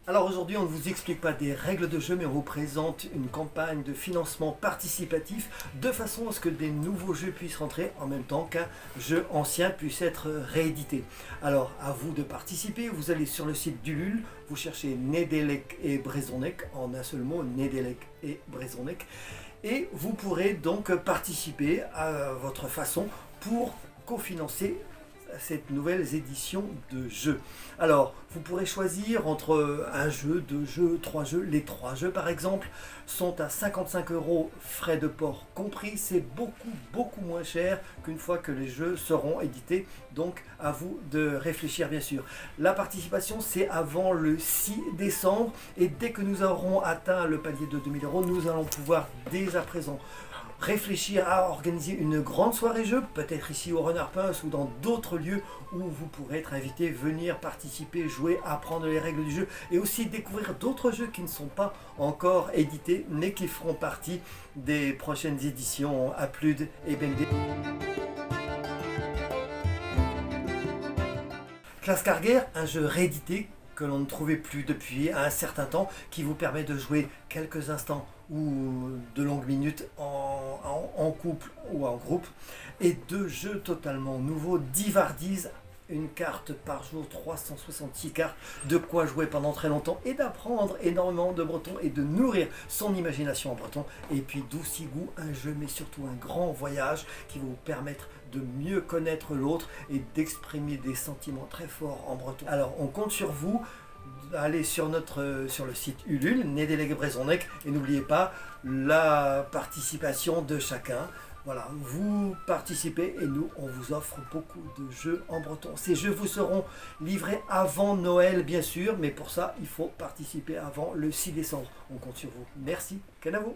Alors aujourd'hui, on ne vous explique pas des règles de jeu, mais on vous présente une campagne de financement participatif de façon à ce que des nouveaux jeux puissent rentrer en même temps qu'un jeu ancien puisse être réédité. Alors à vous de participer, vous allez sur le site d'Ulule, vous cherchez Nedelec et Brezonec, en un seul mot, Nedelec et Brezonec, et vous pourrez donc participer à votre façon pour cofinancer cette nouvelle édition de jeu. Alors, vous pourrez choisir entre un jeu, deux jeux, trois jeux. Les trois jeux, par exemple, sont à 55 € frais de port compris. C'est beaucoup moins cher qu'une fois que les jeux seront édités. Donc, à vous de réfléchir, bien sûr. La participation, c'est avant le 6 décembre. Et dès que nous aurons atteint le palier de 2000 €, nous allons pouvoir, dès à présent, réfléchir à organiser une grande soirée jeu, peut-être ici au Renard Pince ou dans d'autres lieux où vous pourrez être invité, venir participer, jouer, apprendre les règles du jeu et aussi découvrir d'autres jeux qui ne sont pas encore édités mais qui feront partie des prochaines éditions à Plude et BND. Classe Carguer, un jeu réédité que l'on ne trouvait plus depuis un certain temps, qui vous permet de jouer quelques instants ou de longues minutes en couple ou en groupe, et deux jeux totalement nouveaux, 10 vardises, une carte par jour, 366 cartes, de quoi jouer pendant très longtemps et d'apprendre énormément de breton et de nourrir son imagination en breton. Et puis Doucigou, un jeu mais surtout un grand voyage qui va vous permettre de mieux connaître l'autre et d'exprimer des sentiments très forts en breton. Alors on compte sur vous. Allez sur le site Ulule, Nedelec et Brezonec, et n'oubliez pas la participation de chacun. Voilà, vous participez et nous, on vous offre beaucoup de jeux en breton. Ces jeux vous seront livrés avant Noël, bien sûr, mais pour ça, il faut participer avant le 6 décembre. On compte sur vous. Merci, Kenavo.